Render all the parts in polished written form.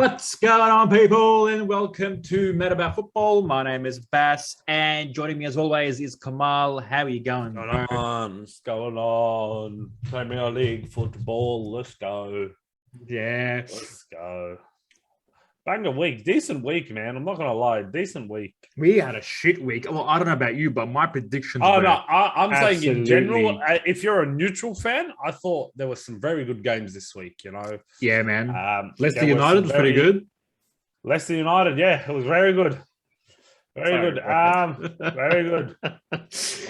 What's going on, people, and welcome to Meta About Football. My name is Bass, and joining me as always is Kamal. How are you going? What's going on? Premier League football. Let's go. Yeah. Let's go. Banger week. Decent week, man. I'm not going to lie. Decent week. We had a shit week. Well, I don't know about you, but my predictions Oh, were no. I'm saying in general, absolutely- if you're a neutral fan, I thought there were some very good games this week, you know. Yeah, man. Leicester there were United some was pretty good. Leicester United, yeah. It was very good. Very good. Very good.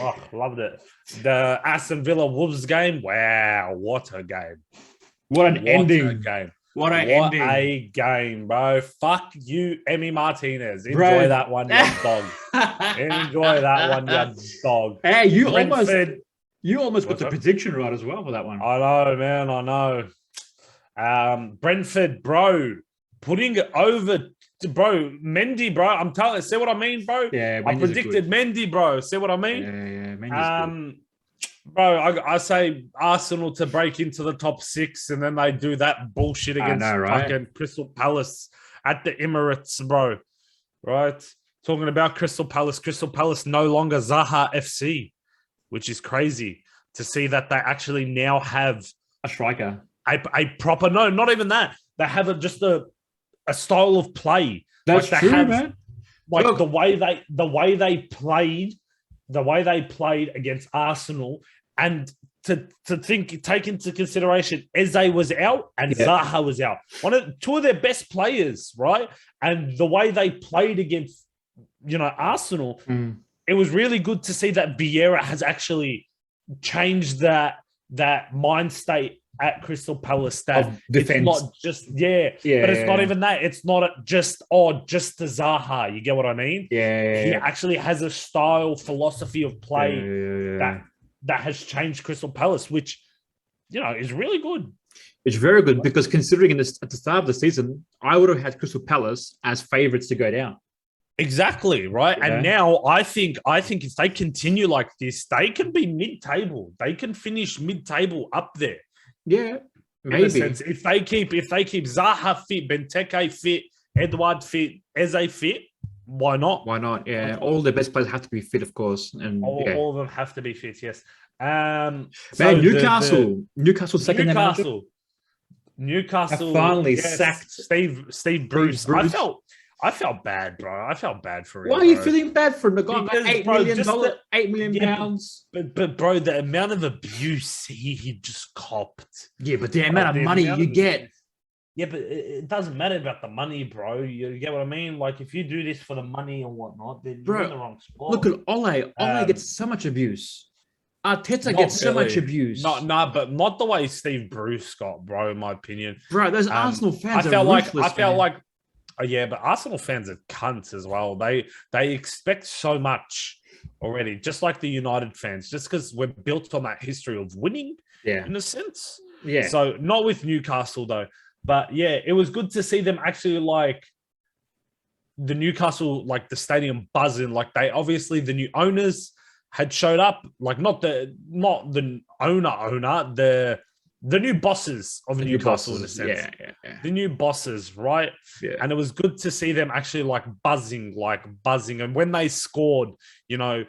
Oh, loved it. The Aston Villa Wolves game. Wow, what a game. What an ending. A game. What an What ending. a game, bro. Fuck you, Emmy Martinez. Enjoy Bro. that one, you dog. Enjoy that one, you dog. Hey, you Brentford. almost got the prediction right as well for that one. I know, man. I know. Brentford, bro. Putting it over to, bro. Mendy, bro. I'm telling you, see what I mean, bro? Yeah, I predicted Mendy, bro. See what I mean? Yeah, Mendy's good. Bro, I say Arsenal to break into the top 6, and then they do that bullshit against fucking Crystal Palace at the Emirates, bro. Right? Talking about Crystal Palace. Crystal Palace no longer Zaha FC, which is crazy to see that they actually now have a striker. A proper, no, not even that. They have just a style of play. That's like true, man. Like look, the way they played against Arsenal, and to take into consideration Eze was out and Zaha was out. Two of their best players, right? And the way they played against, Arsenal, it was really good to see that Vieira has actually changed that mind state at Crystal Palace. That it's not just but it's not even that. It's not just the Zaha. You get what I mean? He actually has a style, philosophy of play that has changed Crystal Palace, which is really good. It's very good because considering at the start of the season, I would have had Crystal Palace as favourites to go down. Exactly, right? Yeah. And now I think if they continue like this, they can be mid-table. They can finish mid-table up there. Yeah, maybe. If they keep Zaha fit, Benteke fit, Edouard fit, Eze fit, why not? Why not? Yeah, all the best players have to be fit, of course, and all of them have to be fit. Yes. Newcastle second. Newcastle finally sacked Steve Bruce. I felt bad, bro. I felt bad for him. Why are you feeling bad for him? The guy got £8 million pounds. But bro, the amount of abuse he just copped. Yeah, but the amount of money you get. Yeah, but it doesn't matter about the money, bro. You get what I mean? Like, if you do this for the money or whatnot, then you're in the wrong spot. Look at Ole. Ole gets so much abuse. Arteta gets so much abuse. But not the way Steve Bruce got, bro, in my opinion. Bro, those Arsenal fans are ruthless, I felt like but Arsenal fans are cunts as well. They expect so much already, just like the United fans, just because we're built on that history of winning, in a sense. Yeah. So not with Newcastle though, but yeah, it was good to see them actually like the Newcastle, like the stadium buzzing. Like the new owners had showed up, like not the owner, the new bosses of Newcastle in a sense. Yeah. The new bosses, right? Yeah. And it was good to see them actually like buzzing. And when they scored, I'm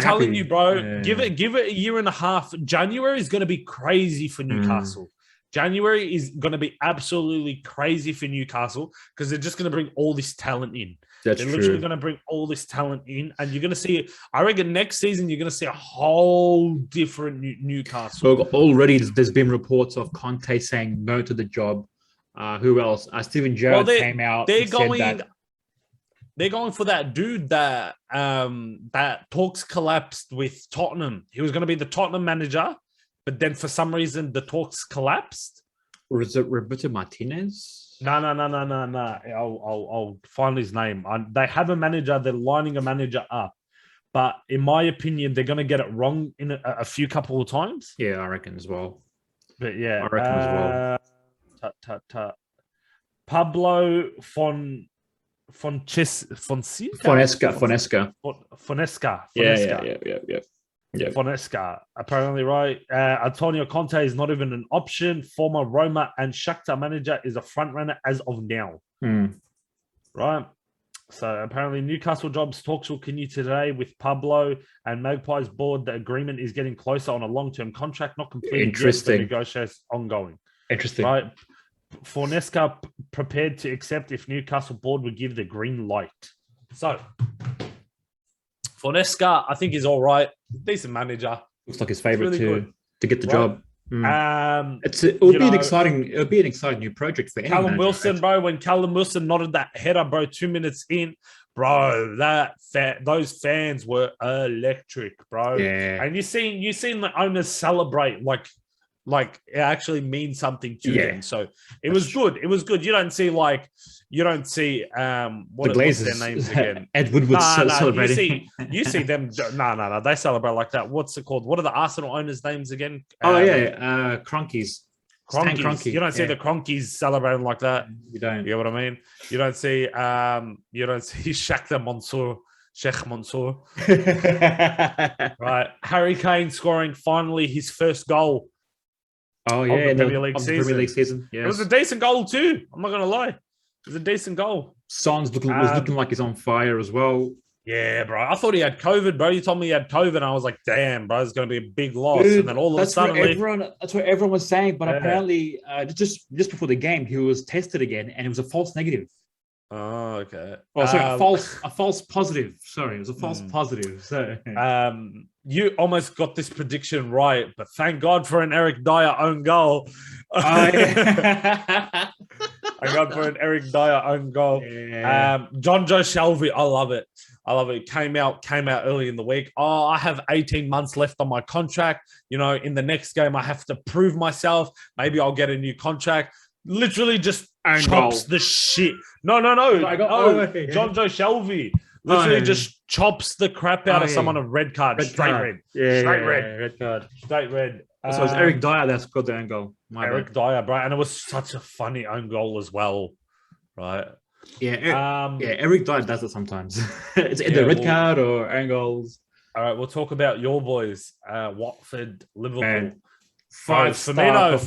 telling you, bro, give it a year and a half. January is going to be crazy for Newcastle. January is going to be absolutely crazy for Newcastle because they're just going to bring all this talent in. They're literally going to bring all this talent in, and you're going to see. I reckon next season you're going to see a whole different Newcastle. Look, already there's been reports of Conte saying no to the job. Who else? Steven Gerrard came out. They're going for that dude that talks collapsed with Tottenham. He was going to be the Tottenham manager, but then for some reason the talks collapsed. Or is it Roberto Martinez? No. I'll find his name. They have a manager. They're lining a manager up. But in my opinion, they're going to get it wrong in a few couple of times. Yeah, I reckon as well. But yeah. I reckon as well. Pablo Fonesca. Yeah. Yeah. Fonesca, apparently, right? Antonio Conte is not even an option. Former Roma and Shakhtar manager is a front runner as of now. Right? So apparently Newcastle jobs talks will continue today with Pablo and Magpies board. The agreement is getting closer on a long-term contract, not completed yet, but negotiations ongoing. Interesting. Right? Fornesca prepared to accept if Newcastle board would give the green light. So Fornesca, I think, is all right. Decent manager. Looks like his favorite really to get the job. It would be an exciting new project for Callum Wilson, bro. When Callum Wilson nodded that header, bro, 2 minutes in, bro, those fans were electric, bro. Yeah. And you seen the owners celebrate like it actually means something to them. So it was good. It was good. You don't see what the Glazers, their names again? Ed Woodward's celebrating. You see them. No. They celebrate like that. What's it called? What are the Arsenal owners' names again? Cronkies. Cronkies. You don't see the Cronkies celebrating like that. You don't. You know what I mean? You don't see Shakhtar Mansour. Sheikh Mansour. Right. Harry Kane scoring finally his first goal. Oh yeah, in the Premier League season. Yes. It was a decent goal too. I'm not gonna lie. It was a decent goal. Son's was looking like he's on fire as well. Yeah, bro. I thought he had COVID, bro. You told me he had COVID, and I was like, damn, bro, it's gonna be a big loss. Dude, and then all of a sudden, that's what everyone was saying. But apparently, just before the game, he was tested again, and it was a false negative. Oh, okay. Oh, sorry, a false positive. Sorry, it was a false positive. So, you almost got this prediction right, but thank God for an Eric Dyer own goal. Yeah. I got for an Eric Dyer own goal. Yeah. John Joe Shelby, I love it. Came out early in the week. Oh, I have 18 months left on my contract. You know, in the next game, I have to prove myself. Maybe I'll get a new contract. Literally just chops the shit. No. John Joe Shelby literally just chops the crap out of someone. A red card. Straight red. Yeah, red card. Straight red. So it's Eric Dyer that scored the own goal. Eric Dyer, bro. And it was such a funny own goal as well. Right? Yeah. Eric Dyer does it sometimes. It's either red card or own goals. All right, we'll talk about your boys. Watford, Liverpool. Man. Firmino,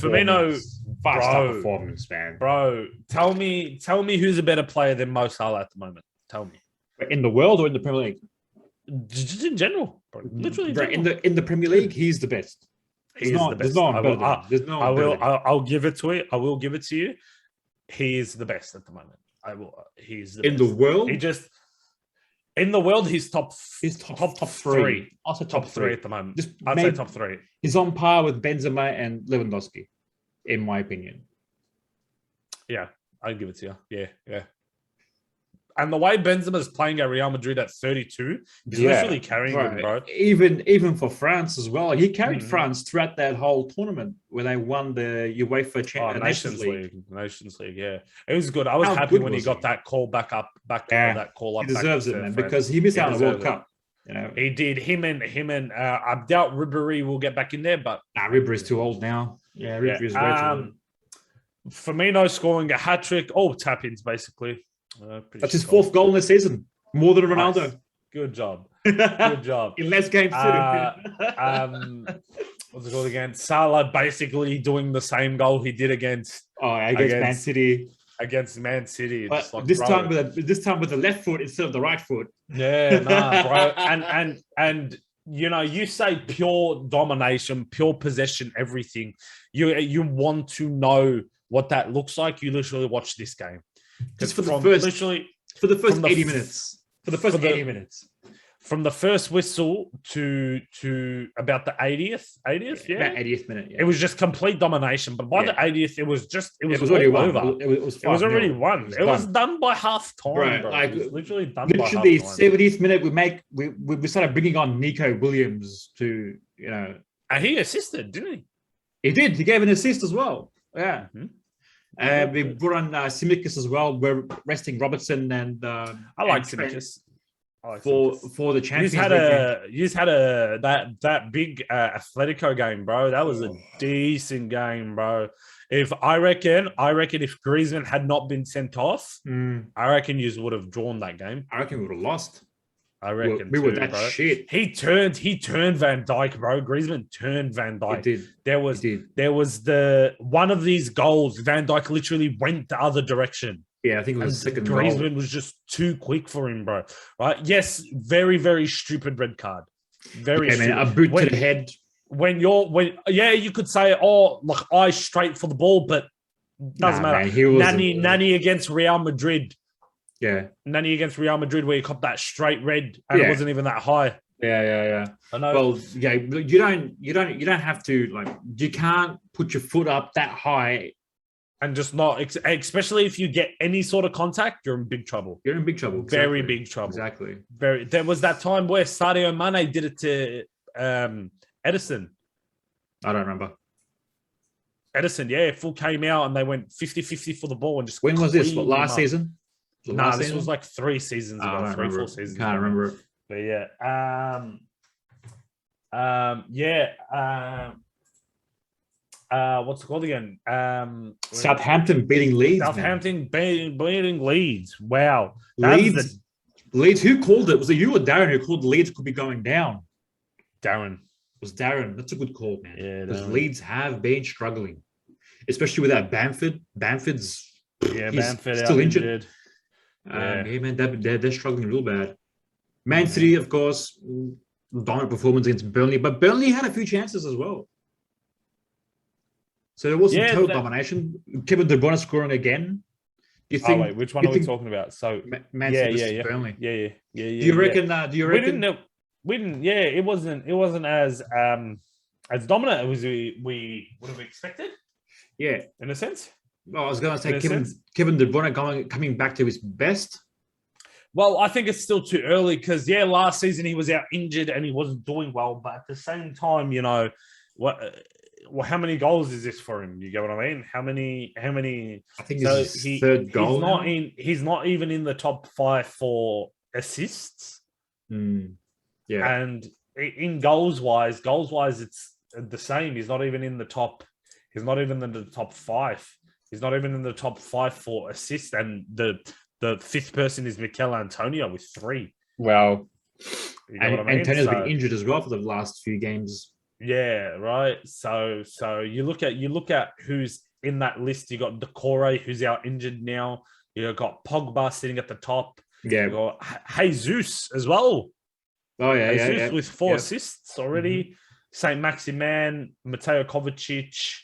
five-star performance, man. Bro, tell me who's a better player than Mo Salah at the moment. Tell me. In the world or in the Premier League? Just in general. Bro. Literally in the Premier League, he's the best. There's no one better. I'll give it to you. I will give it to you. He is the best at the moment. He's the best. The world? In the world, he's top three. Also top three at the moment. I'd say top three. He's on par with Benzema and Lewandowski, in my opinion. Yeah, I'd give it to you. Yeah. And the way Benzema's playing at Real Madrid at 32, he's literally carrying them, bro. Even for France as well. He carried France throughout that whole tournament when they won the UEFA Nations League, yeah. It was good. I was happy when he got that call back up. That call up. He deserves it, man, because he missed out on the World Cup. You know, he did. Him and I doubt Ribéry will get back in there, but Ribéry's too old now. Yeah, Ribéry's way too old. Firmino scoring a hat trick, all tap-ins basically. That's his fourth goal in the season, more than Ronaldo. Nice. Good job. Good job. In less games too. What's it called again? Salah basically doing the same goal he did against Man City. Against Man City, but this time with the left foot instead of the right foot. Yeah, bro. And you know, you say pure domination, pure possession, everything. You want to know what that looks like. You literally watch this game. Just for the first 80 minutes. From the first whistle to about the 80th, about 80th minute. Yeah. It was just complete domination. But by the 80th, it was already won. Over. It was already won. It was done by half time, bro. Like, it was literally done by half time. 70th minute, we started bringing on Nico Williams to, you know. And he assisted, didn't he? He did. He gave an assist as well. Yeah. Mm-hmm. We brought on Tsimikas as well. We're resting Robertson and I like Tsimikas. For the Champions League. You had that big Atletico game, bro. That was a decent game, bro. I reckon if Griezmann had not been sent off, I reckon you would have drawn that game. I reckon we would have lost. I reckon we too, were that bro. shit. He turned Van Dijk, bro. Griezmann turned Van Dijk. It did. There was It did. there was the one of these goals. Van Dijk literally went the other direction. Yeah, I think it was And the second Griezmann goal. was just too quick for him, bro. Right? Yes, very, very stupid red card. Very stupid. Man, a boot to the head. You could say, oh, like eyes straight for the ball, but doesn't matter. Man, he was Nani against Real Madrid. Yeah. Nani against Real Madrid, where you caught that straight red and it wasn't even that high. Yeah. I know. Well, yeah, you don't have to, like, you can't put your foot up that high. And just not, especially if you get any sort of contact, you're in big trouble. You're in big trouble. Exactly. Very big trouble. Exactly. There was that time where Sadio Mane did it to Edison. I don't remember. Edison, full came out and they went 50-50 for the ball and just. When was this? What, last season? This was like 3 seasons ago, 4 seasons. Can't remember it. But what's it called again? Southampton beating Leeds. Beating Leeds. Wow. Leeds. Who called it? Was it you or Darren who called Leeds could be going down? Darren. It was Darren. That's a good call, man. Yeah, because Leeds have been struggling, especially without Bamford. Bamford's still injured. Man, they're struggling real bad. Man City, of course, dominant performance against Burnley, but Burnley had a few chances as well. So there wasn't total domination. Kevin De Bruyne scoring again. Do you think? Which one are we talking about? So Man City versus Burnley. Yeah. Do you reckon? Do you reckon? We didn't. Yeah, it wasn't as dominant as we would have expected. Yeah, in a sense. Well, I was going to say Kevin De Bruyne coming back to his best. Well, I think it's still too early because last season he was out injured and he wasn't doing well. But at the same time, how many goals is this for him? You get what I mean? How many? I think this is his third goal. He's not even in the top 5 for assists. Yeah, and in goals wise, it's the same. He's not even in the top. He's not even in the top 5. He's not even in the top 5 for assists, and the 5th person is Mikel Antonio with 3. Well, you know what I mean? Antonio's been injured as well for the last few games. Yeah, right. So you look at who's in that list. You got Decore, who's out injured now. You got Pogba sitting at the top. Yeah, you got Jesus as well. Oh yeah, Jesus with 4 assists already. Saint Maximan, Mateo Kovacic,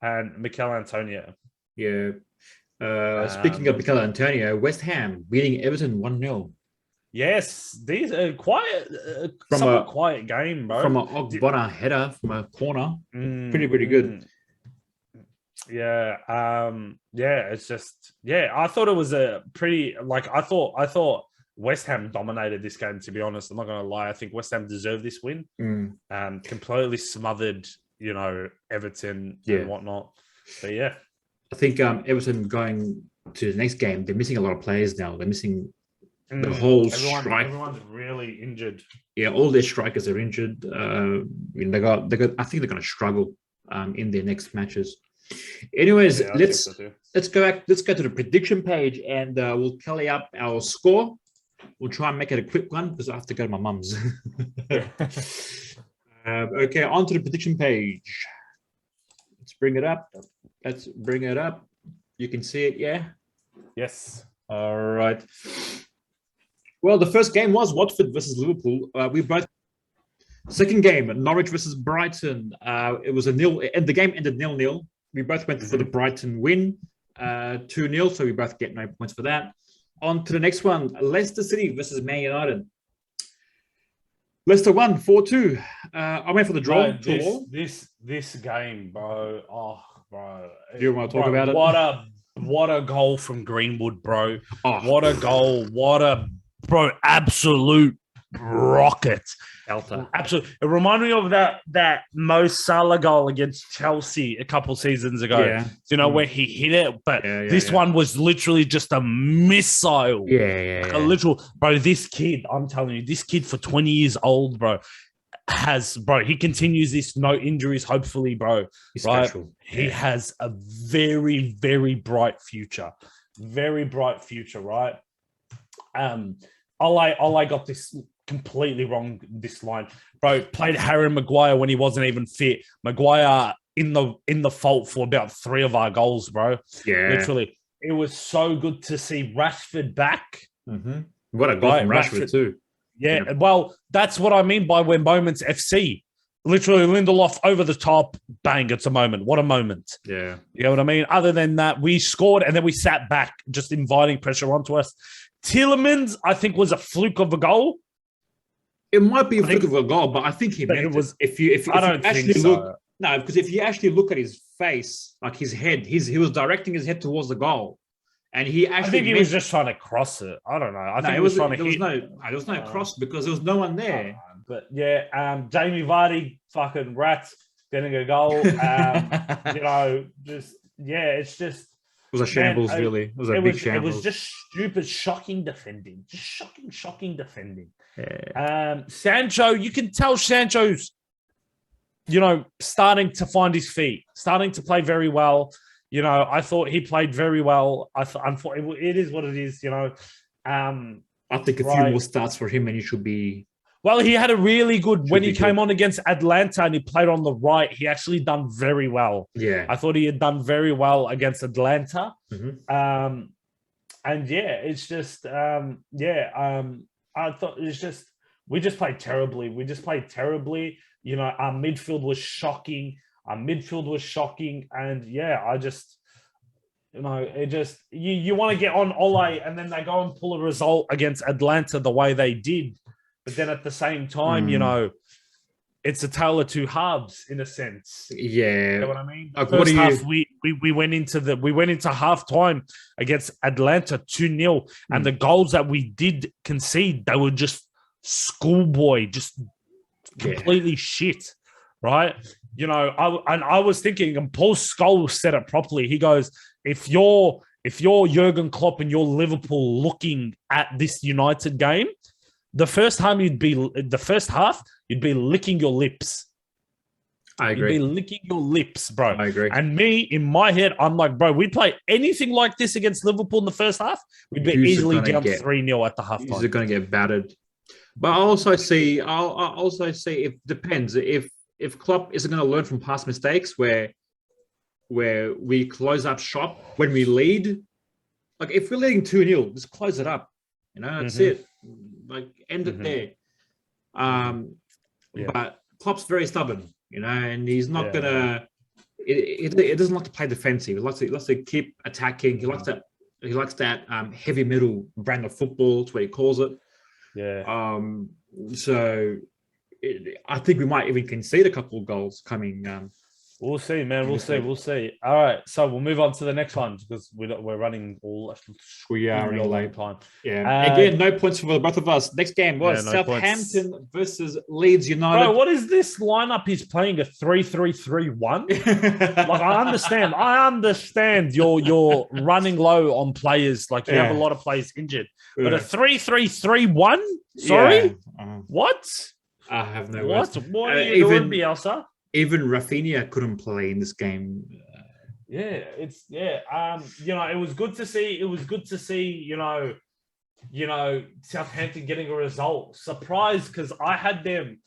and Mikel Antonio. Yeah. Speaking of Mikel Antonio, West Ham beating Everton 1-0. Yes, these are quiet game, bro. From an Ogbonna header from a corner. Pretty good. It's just I thought it was a pretty I thought West Ham dominated this game, to be honest. I'm not gonna lie. I think West Ham deserved this win. Completely smothered, Everton and whatnot. But yeah. I think Everton going to the next game, they're missing a lot of players now. They're missing the whole strike. Everyone's really injured. Yeah, all their strikers are injured. they got. I think they're going to struggle in their next matches. Anyways, let's go back. Let's go to the prediction page, and we'll tally up our score. We'll try and make it a quick one because I have to go to my mum's. Okay, on to the prediction page. Let's bring it up. You can see it, yeah? Yes. All right. Well, the first game was Watford versus Liverpool. Second game, Norwich versus Brighton. It was 0-0, and the game ended 0-0. We both went for the Brighton win, 2-0, so we both get no points for that. On to the next one, Leicester City versus Man United. Leicester won 4-2. I went for the draw. This game, bro. Oh, bro. Do you want to talk about it? What a goal from Greenwood, bro. Oh. What a goal. Absolute rocket. Absolutely. It reminded me of that Mo Salah goal against Chelsea a couple seasons ago. Yeah. Where he hit it, but this one was literally just a missile. A literal, bro. This kid, I'm telling you, this kid for 20 years old, bro, he continues this, no injuries, hopefully, bro. He's right? special. He has a very, very bright future. Very bright future, right? Ole got this completely wrong. This line, bro, played Harry Maguire when he wasn't even fit. Maguire in the fault for about 3 of our goals, bro. Yeah, Literally, it was so good to see Rashford back. Mm-hmm. What a goal from Rashford too. Yeah, well, that's what I mean by when moments FC. Literally, Lindelof over the top, bang, it's a moment. What a moment. Yeah. You know what I mean? Other than that, we scored and then we sat back, just inviting pressure onto us. Tielemans, I think, was a fluke of a goal. It might be a fluke of a goal, but I think he meant it. Was, if you actually look, no, because if you actually look at his face, like his head, he was directing his head towards the goal. And he actually, I think he was just trying to cross it. I don't know. I think he was trying to hit. There was no cross because there was no one there. But yeah, Jamie Vardy, fucking rats, getting a goal. You know, it's just. It was a shambles, really. It was a big shambles. It was just stupid, shocking defending. Just shocking defending. Yeah. Sancho, you can tell Sancho's, starting to find his feet, starting to play very well. I thought he played very well. I thought it is what it is. I think a few more starts for him, and he should be. Well, he had a really good when he came on against Atlanta and he played on the right. He actually done very well. Yeah, I thought he had done very well against Atlanta. Mm-hmm. And yeah, it's just I thought it's just we just played terribly. Our midfield was shocking. And yeah, I just, it just you want to get on Ole, and then they go and pull a result against Atlanta the way they did, but then at the same time, it's a tale of two halves in a sense. Yeah, you know what I mean. Like, First half, we went into halftime against Atlanta 2-0, and the goals that we did concede, they were just schoolboy, just completely shit. Right? I was thinking, and Paul Scholes said it properly. He goes, if you're Jurgen Klopp and you're Liverpool looking at this United game, the first half you'd be licking your lips. I agree. You'd be licking your lips, bro. I agree. And me, in my head, I'm like, bro, we'd play anything like this against Liverpool in the first half, we'd be easily down 3-0 at the halftime. They're going to get battered. But I also see it depends. If Klopp isn't going to learn from past mistakes where we close up shop when we lead, like if we're leading 2-0, just close it up. That's it. Like end it there. But Klopp's very stubborn, and he's not gonna. It doesn't like to play defensive. He likes to keep attacking. He likes that heavy middle brand of football. That's what he calls it. Yeah. So I think we might even concede a couple of goals coming. We'll see, man. We'll see. All right, so we'll move on to the next one because we're running all. We are in a late time. Yeah. Again, no points for both of us. Next game was Southampton versus Leeds United. Bro, what is this lineup? He's playing a 3-3-3-1. Like I understand you're running low on players. Like you have a lot of players injured, but a 3-3-3-1. Sorry, what? I have no words. What are you doing, Bielsa? Even Rafinha couldn't play in this game. It was good to see. It was good to see, Southampton getting a result. Surprised because I had them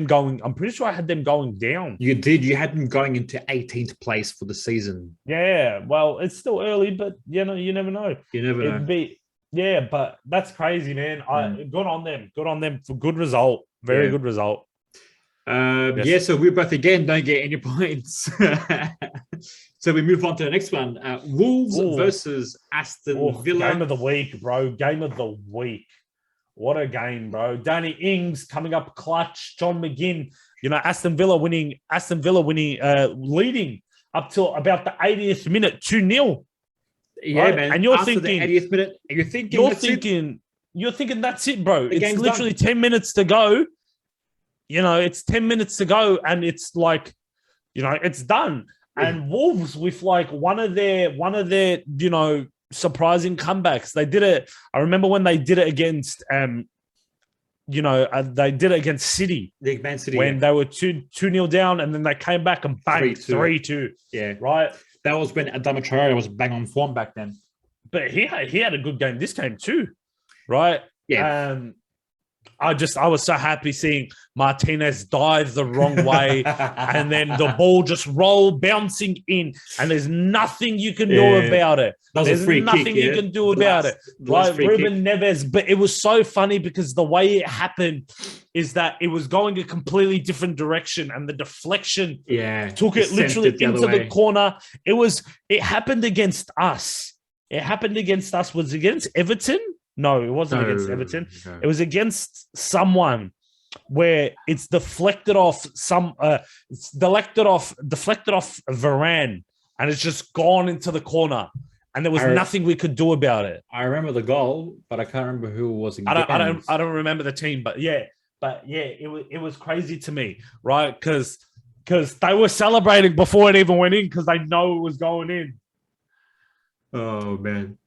going. I'm pretty sure I had them going down. You did. You had them going into 18th place for the season. Yeah. Well, it's still early, but you never know. You never know. But that's crazy, man. Good on them. Good on them for good result. Very good result. So we both again don't get any points. So we move on to the next one. Wolves versus Aston Villa. Game of the week, bro. Game of the week. What a game, bro. Danny Ings coming up clutch. John McGinn. Aston Villa winning, leading up till about the 80th minute, 2-0. Yeah, right? Man. And you're after thinking, the 80th minute, you're thinking that's it, bro. It's literally done. 10 minutes to go. It's 10 minutes to go, and it's like, it's done. And Wolves with like one of their surprising comebacks. They did it. I remember when they did it against they did it against City. Man City when they were 2-0 down, and then they came back and banged 3-2. Yeah, right. That was when Adama Traore was bang on form back then. But he had a good game this game too, right? Yeah. I was so happy seeing Martinez dive the wrong way and then the ball just bouncing in, and there's nothing you can do about it. There's nothing you can do about it. Right, Ruben Neves, but it was so funny because the way it happened is that it was going a completely different direction, and the deflection took it literally into the corner. It happened against us. Was it against Everton? No, it wasn't against Everton. No. It was against someone where it's deflected off deflected off Varane, and it's just gone into the corner, and there was nothing we could do about it. I remember the goal, but I can't remember who it was against. I don't remember the team, but it was crazy to me, right? Because they were celebrating before it even went in because they know it was going in. Oh man.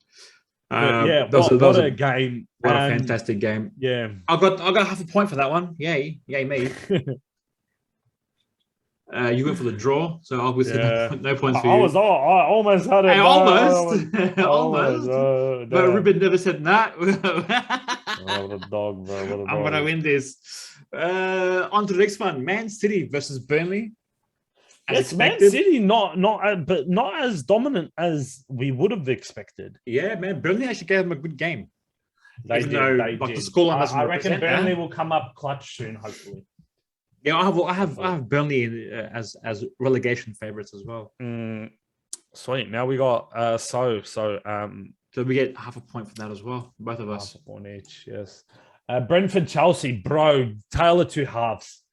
What a game. What a fantastic game. Yeah. I got half a point for that one. Yay me. You went for the draw, so obviously no points for you. I almost had it. Almost. But Ruben never said that. What a dog, bro. What a dog. I'm going to win this. On to the next one. Man City versus Burnley. Yes, Man City not as dominant as we would have expected. Yeah, man. Burnley actually gave them a good game. They did. The scoreline I reckon Burnley will come up clutch soon, hopefully. Yeah, I have Burnley as relegation favorites as well. Sweet. Now we got so we get half a point for that as well, both of us. Half a point each. Yes. Brentford Chelsea, bro. Tale of two halves.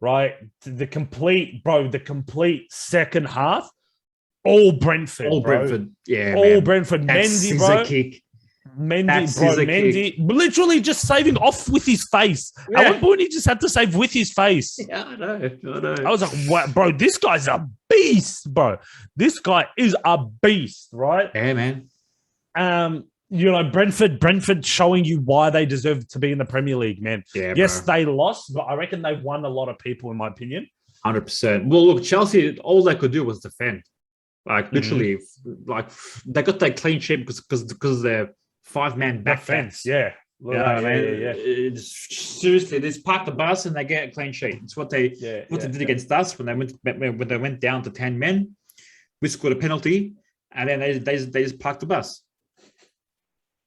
Right, the complete second half, all Brentford, Brentford, yeah, all Brentford. That Mendy, bro, kick. Mendy, literally just saving off with his face. Yeah. At one point, he just had to save with his face. Yeah, I know. I was like, wow, bro, this guy's a beast, bro. This guy is a beast, right? Yeah, man. Brentford showing you why they deserve to be in the Premier League, man. Yeah, yes, they lost, but I reckon they've won a lot of people, in my opinion. 100%. Well, look, Chelsea, all they could do was defend. Like, literally, like, they got that clean sheet because they're five-man back fence. Yeah. Seriously, they just park the bus and they get a clean sheet. It's what they did against us when they went down to 10 men. We scored a penalty, and then they just parked the bus.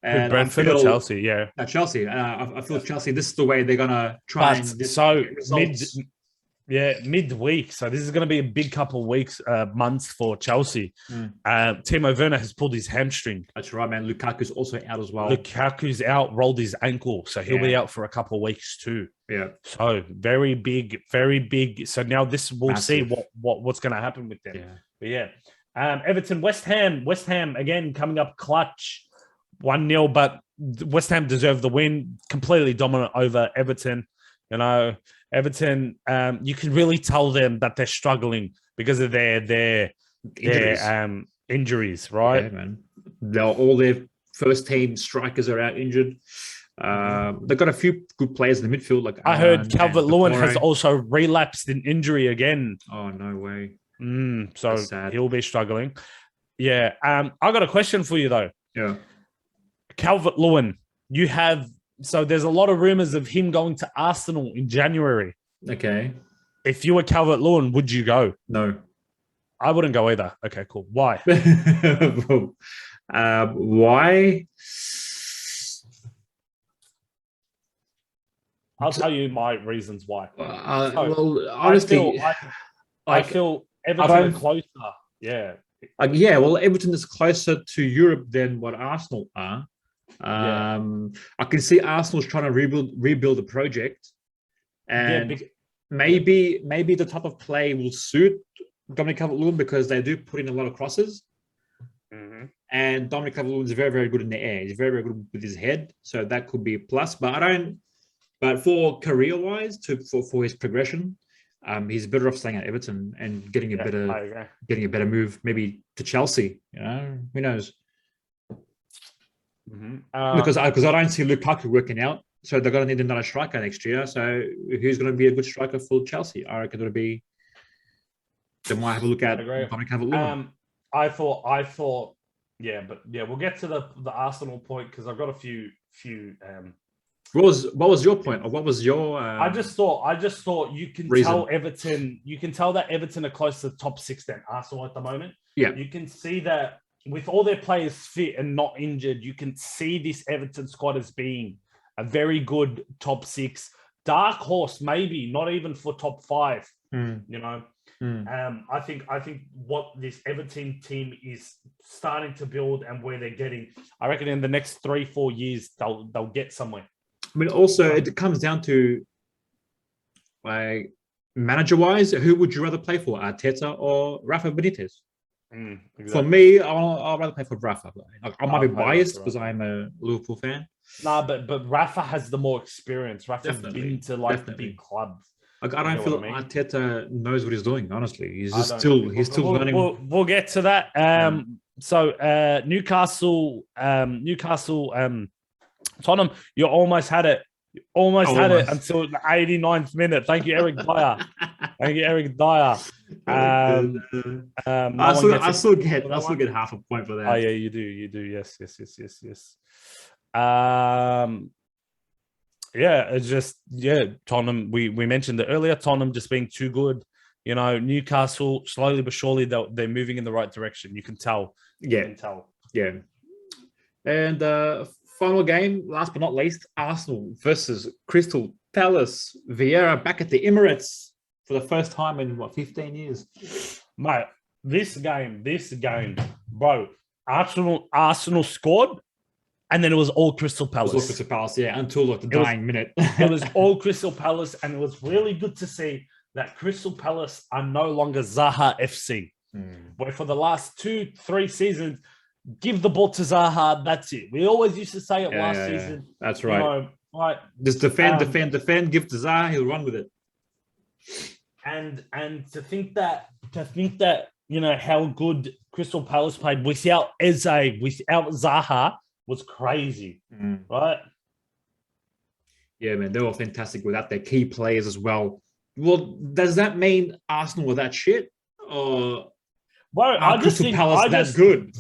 And Brentford or Chelsea, yeah. Chelsea. I feel Chelsea, this is the way they're going to try midweek. So this is going to be a big couple of weeks, months for Chelsea. Timo Werner has pulled his hamstring. That's right, man. Lukaku's also out as well. Lukaku's out, rolled his ankle. So he'll be out for a couple of weeks too. Yeah. So very big, very big. So now we'll see what's going to happen with them. Yeah. But yeah. Everton, West Ham, again, coming up clutch. 1-0, but West Ham deserved the win. Completely dominant over Everton. Everton, you can really tell them that they're struggling because of their injuries, right? Yeah, man. All their first team strikers are out injured. They've got a few good players in the midfield. Like I heard Calvert-Lewin has also relapsed in injury again. Oh, no way. So he'll be struggling. Yeah. I got a question for you though. Yeah. Calvert-Lewin, there's a lot of rumors of him going to Arsenal in January. Okay. If you were Calvert-Lewin, would you go? No. I wouldn't go either. Okay, cool. Why? Why? I'll tell you my reasons why. Honestly, I feel Everton closer. Yeah. Well, Everton is closer to Europe than what Arsenal are. I can see Arsenal's trying to rebuild the project, and maybe the type of play will suit Dominic Calvert-Lewin because they do put in a lot of crosses, and Dominic Calvert-Lewin is very, very good in the air. He's very, very good with his head, so that could be a plus. But for career-wise, for his progression, he's better off staying at Everton and getting a better move, maybe to Chelsea. Who knows? Because I don't see Lukaku working out, so they're going to need another striker next year. So who's going to be a good striker for Chelsea? I reckon it'll be. They might have a look at Dominic Calvert-Lewin. I thought but we'll get to the Arsenal point because I've got a few. What was your point, or what was your? I just thought you can reason. tell Everton. You can tell that Everton are close to the top 6 than Arsenal at the moment. Yeah, you can see that with all their players fit and not injured, you can see this Everton squad as being a very good top 6, dark horse, maybe not even for top 5. You know. I think what this Everton team is starting to build and where they're getting, I reckon in the next 3-4 years they'll get somewhere. I mean, also it comes down to like manager-wise, who would you rather play for, Arteta or Rafa Benitez? Exactly. For me, I'll rather play for Rafa. I might be biased because I'm a Liverpool fan. Nah, but Rafa has the more experience. Rafa's been to the big clubs. I don't feel Arteta knows what he's doing. Honestly, he's still learning. We'll get to that. So Newcastle, Tottenham, you almost had it. You almost had it until the 89th minute. Thank you, Eric Dyer. I still get half a point for that. Oh yeah, you do. Yes. It's just Tottenham. We mentioned it earlier. Tottenham just being too good. You know, Newcastle slowly but surely they're moving in the right direction. You can tell. Yeah. And final game, last but not least, Arsenal versus Crystal Palace. Vieira back at the Emirates for the first time in 15 years. Mate, this game, bro. Arsenal scored. And then it was all Crystal Palace. It was all Crystal Palace, until like the dying minute. It was all Crystal Palace, and it was really good to see that Crystal Palace are no longer Zaha FC. Where for the last 2-3 seasons, give the ball to Zaha, that's it. We always used to say it last season. That's right. You know, just defend, give to Zaha, he'll run with it. And to think that, you know, how good Crystal Palace played without Eze, without Zaha, was crazy, right? Yeah, man, they were fantastic without their key players as well. Well, does that mean Arsenal were that shit? Or Crystal Palace that good?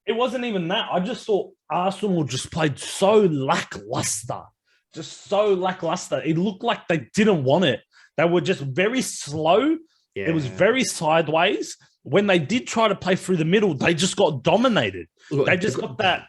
It wasn't even that. I just thought Arsenal just played so lackluster. It looked like they didn't want it. They were just very slow. Yeah. It was very sideways. When they did try to play through the middle, they just got dominated. Look, they got that.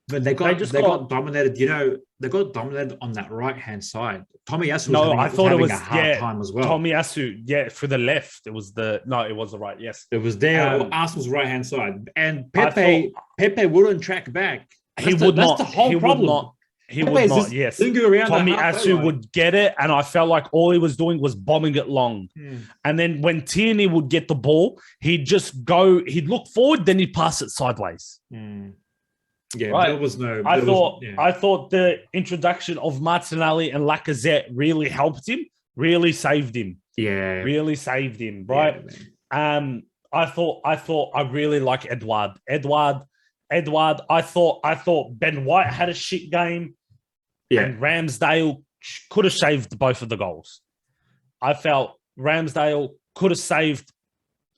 But they got dominated. You know, they got dominated on that right-hand side. Tomiyasu was having a hard time as well. Tomiyasu, for the left. It was the right. Yes, it was there. Arsenal's right-hand side, and Pepe wouldn't track back. That's the whole problem. He would not. Yes, Tomiyasu would get it, and I felt like all he was doing was bombing it long. And then when Tierney would get the ball, he'd look forward, then he'd pass it sideways. Yeah, right. There was no. I thought the introduction of Martinelli and Lacazette really helped him, really saved him. Yeah, really saved him. Right. Yeah, I really like Edouard. I thought Ben White had a shit game. Yeah, and Ramsdale could have saved both of the goals. I felt Ramsdale could have saved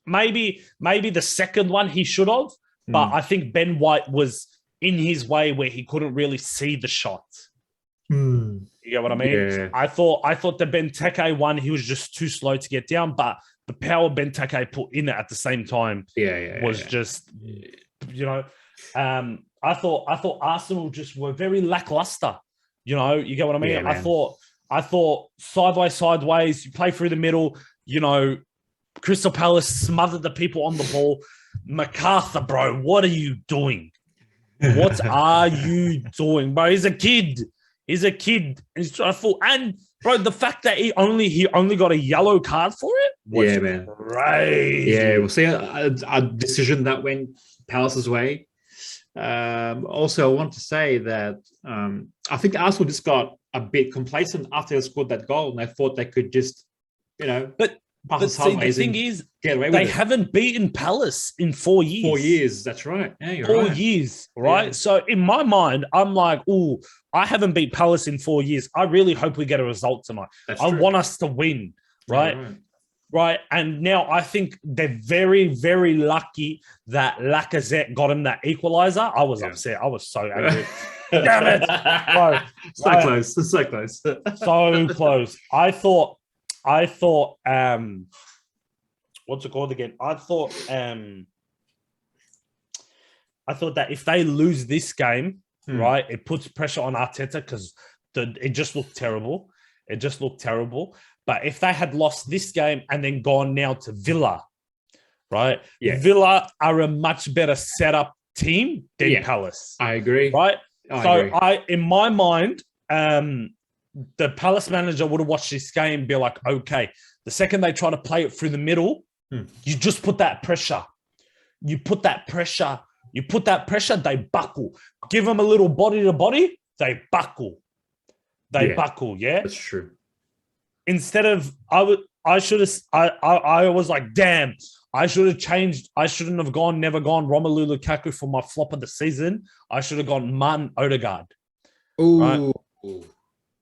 maybe the second one he should have, but I think Ben White was in his way where he couldn't really see the shot. You get what I mean? Yeah. I thought the Benteke one, he was just too slow to get down, but the power Benteke put in it at the same time was just, you know, I thought Arsenal just were very lackluster. You know, you get what I mean? Yeah, I thought sideways, you play through the middle, you know, Crystal Palace smothered the people on the ball. MacArthur, bro, what are you doing? What are you doing, bro? He's a kid. He's trying to fool. And bro, the fact that he only got a yellow card for it was crazy. Yeah, we'll see a decision that went Palace's way. Also, I want to say that I think Arsenal just got a bit complacent after they scored that goal, and they thought they could just, you know, But see, the thing is, they haven't beaten Palace in 4 years. 4 years, that's right. Yeah, you're 4 years, right? Yeah. So in my mind, I'm like, oh, I haven't beat Palace in 4 years. I really hope we get a result tonight. I want us to win, right? right? And now I think they're very, very lucky that Lacazette got him that equalizer. I was upset. I was so angry. Damn it, bro! So close. It's so close. So close. I thought. What's it called again? I thought that if they lose this game, right, it puts pressure on Arteta because it just looked terrible. It just looked terrible. But if they had lost this game and then gone now to Villa, right? Yeah. Villa are a much better setup team than Palace. I agree. Right? I agree. In my mind, the Palace manager would have watched this game and be like, okay, the second they try to play it through the middle, you just put that pressure. You put that pressure, they buckle. Give them a little body to body, they buckle. They buckle, yeah? That's true. Instead of, I was like, damn, I should have changed. I shouldn't have never gone Romelu Lukaku for my flop of the season. I should have gone Martin Odegaard. Oh, right?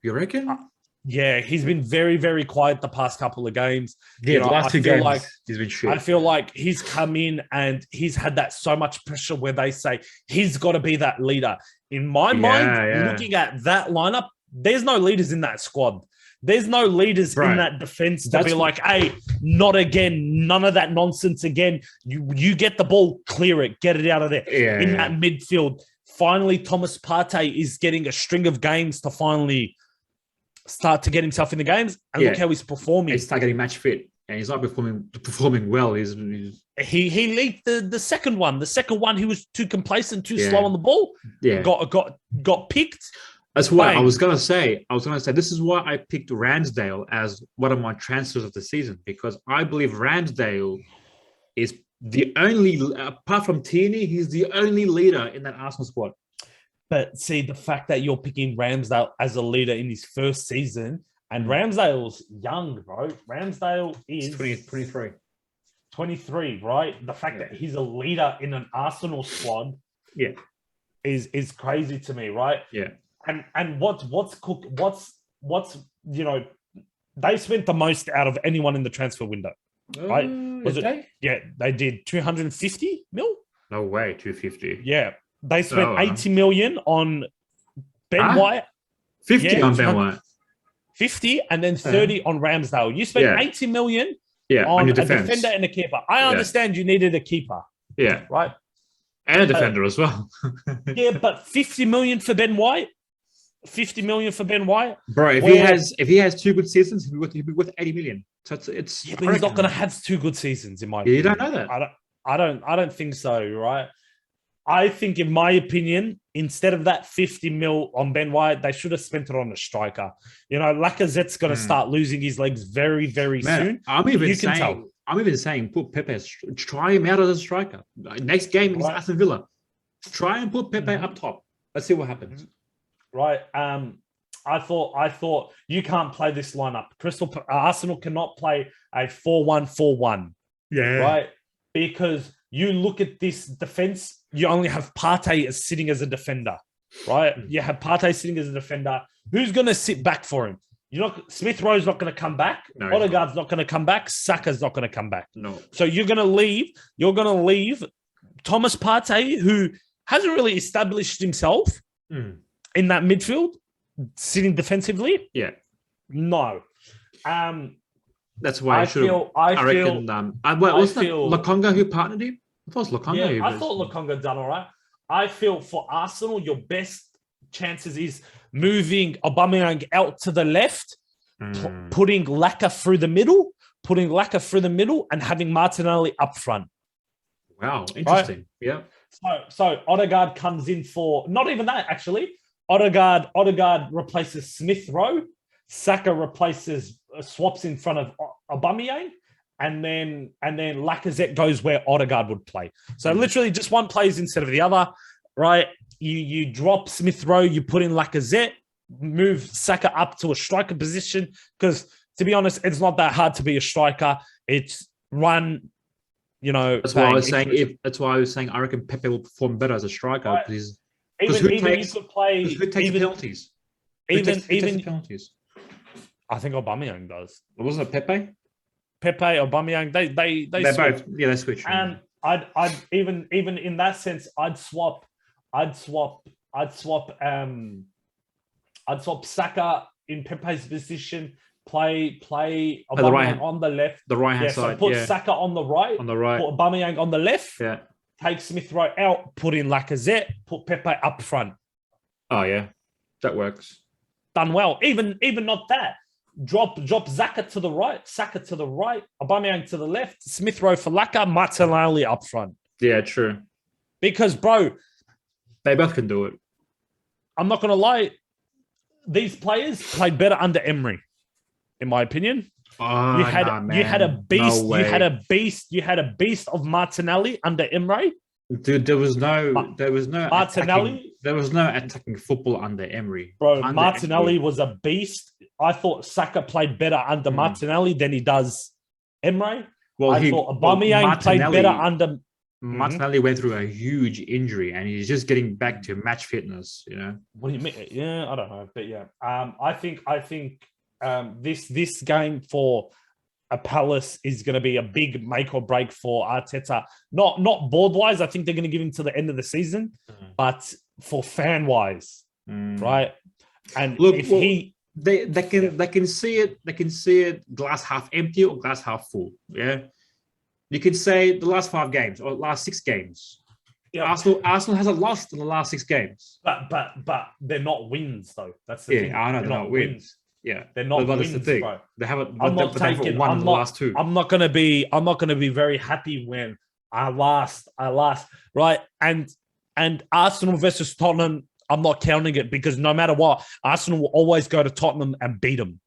You reckon? Yeah, he's been very, very quiet the past couple of games. Yeah, the last two games, he's been shit. I feel like he's come in and he's had that so much pressure where they say he's got to be that leader. In my mind, looking at that lineup, there's no leaders in that squad. There's no leaders in that defense to be like, hey, not again. None of that nonsense again. You get the ball, clear it, get it out of there. In that midfield, finally, Thomas Partey is getting a string of games to finally start to get himself in the games. And look how he's performing. He's starting getting match fit. And he's not performing well. He leaked the second one. The second one, he was too complacent, too slow on the ball. Yeah. Got picked. That's why I was gonna say this is why I picked Ramsdale as one of my transfers of the season, because I believe Ramsdale is the only, apart from Tierney, he's the only leader in that Arsenal squad. But see, the fact that you're picking Ramsdale as a leader in his first season, and Ramsdale's young, bro. Ramsdale is 23. 23, right? The fact that he's a leader in an Arsenal squad, is crazy to me, right? Yeah. And what's they spent the most out of anyone in the transfer window, right? They did 250 mil. No way, 250. Yeah, they spent 80 million on Ben White, 50 on Ben White, 50, and then 30 on Ramsdale. You spent 80 million on a defender and a keeper. I understand you needed a keeper, right, and a defender as well. But 50 million for Ben White. 50 million for Ben White, bro. If he has two good seasons, he'll be worth 80 million. So it's but he's not going to have two good seasons in my opinion. You don't know that. I don't think so, right? I think, in my opinion, instead of that 50 mil on Ben White, they should have spent it on a striker. Lacazette's going to start losing his legs very, very soon. I'm even saying put Pepe, try him out as a striker. Next game is Aston Villa. Try and put Pepe up top. Let's see what happens. Right. I thought you can't play this lineup. Arsenal cannot play a 4-1-4-1. Yeah. Right. Because you look at this defense, you only have Partey as sitting as a defender. Right. You have Partey sitting as a defender. Who's going to sit back for him? Smith Rowe's not going to come back. No, Odegaard's not going to come back. Saka's not going to come back. No. So you're going to leave Thomas Partey, who hasn't really established himself in that midfield, sitting defensively. Yeah. No. That's why I reckon. Wasn't it Lokonga who partnered him? I thought it was Lokonga. Yeah, I thought Lokonga done all right. I feel for Arsenal, your best chances is moving Aubameyang out to the left, putting Laka through the middle, and having Martinelli up front. Wow, interesting. Right? Yeah. So Odegaard comes in for not even that actually. Odegaard replaces Smith Rowe. Saka swaps in front of Aubameyang, and then Lacazette goes where Odegaard would play. So literally just one plays instead of the other, right? You drop Smith Rowe, you put in Lacazette, move Saka up to a striker position, because to be honest, it's not that hard to be a striker. It's run, That's why I was saying. That's why I was saying I reckon Pepe will perform better as a striker because. Who takes penalties? Even penalties. I think Aubameyang does. Wasn't it Pepe? Pepe, Aubameyang, they They're switch. both, yeah, they switch. And I'd even in that sense, I'd swap Saka in Pepe's position, play Aubameyang right, on the left. the right hand Yeah, so side. put Saka on the right, on the right. put Aubameyang on the left. Yeah. Take Smith Rowe out, put in Lacazette, put Pepe up front. Oh yeah, that works. Done well. Even not that. Drop Saka to the right, Aubameyang to the left, Smith Rowe for Laka, Martinelli up front. Yeah, true. Because, bro, they both can do it. I'm not gonna lie, these players played better under Emery, in my opinion. Oh, you had a beast. No, you had a beast of Martinelli under Emery. Dude, there was no Martinelli. There was no attacking football under Emery. Bro, Martinelli was a beast. I thought Saka played better under Martinelli than he does Emery. Well, I thought Aubameyang played better under. Martinelli went through a huge injury, and he's just getting back to match fitness. You know. What do you mean? Yeah, I don't know, but yeah, I think this game for a Palace is going to be a big make or break for Arteta. Not board wise, I think they're going to give him to the end of the season, but for fan wise, right? And look, if they can see it glass half empty or glass half full. Yeah, you could say the last 5 games or last 6 games. Yeah. Arsenal hasn't lost in the last 6 games. But they're not wins though. That's the thing. I know they're not wins. Yeah, they're not wins, that's the thing. Bro. They haven't. I'm not taking one of the last 2. I'm not gonna be very happy when I last, right? And Arsenal versus Tottenham, I'm not counting it because no matter what, Arsenal will always go to Tottenham and beat them,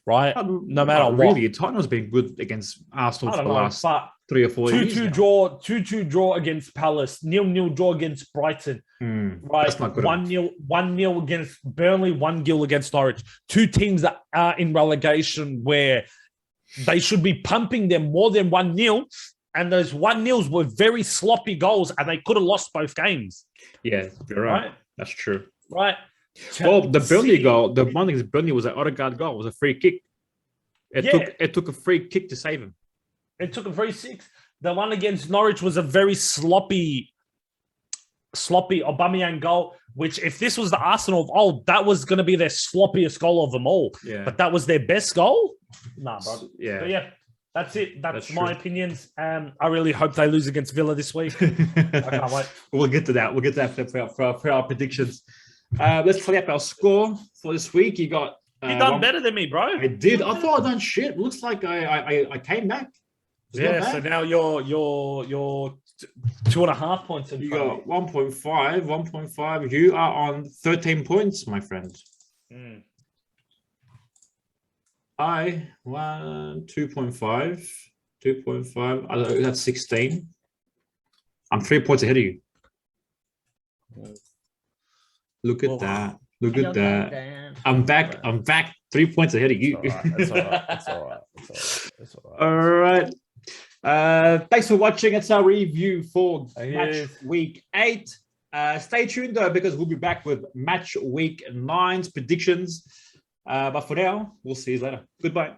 right? No matter what. Really, Tottenham's been good against Arsenal for the last 3 or 4 years. 2-2 draw against Palace, 0-0 draw against Brighton. Right, that's not good. 1-0 against Burnley, 1-0 against Norwich. 2 teams that are in relegation where they should be pumping them more than 1-0, and those 1-0s were very sloppy goals, and they could have lost both games. Yeah, you're right. That's true. Right. Well, the Burnley goal, the one against Burnley was an Odegaard goal. It was a free kick. It took a free kick to save him. It took a free 6. The one against Norwich was a very sloppy Aubameyang goal, which if this was the Arsenal of old, that was going to be their sloppiest goal of them all. Yeah. But that was their best goal? Nah, bro. Yeah. But yeah, that's it. That's my opinions. I really hope they lose against Villa this week. I can't wait. We'll get to that. We'll get to that for our predictions. Let's tally up our score for this week. You got... you done better than me, bro. I did. I thought I done shit. Looks like I came back. So now you're 2.5 points. You got 1.5. You are on 13 points, my friend. I won 2.5. 2.5. That's 16. I'm 3 points ahead of you. Look at that. Look at that. I'm back. 3 points ahead of you. It's all right. All right. Thanks for watching. It's our review for match week 8. Stay tuned though, because we'll be back with match week 9's predictions. But for now, we'll see you later. Goodbye.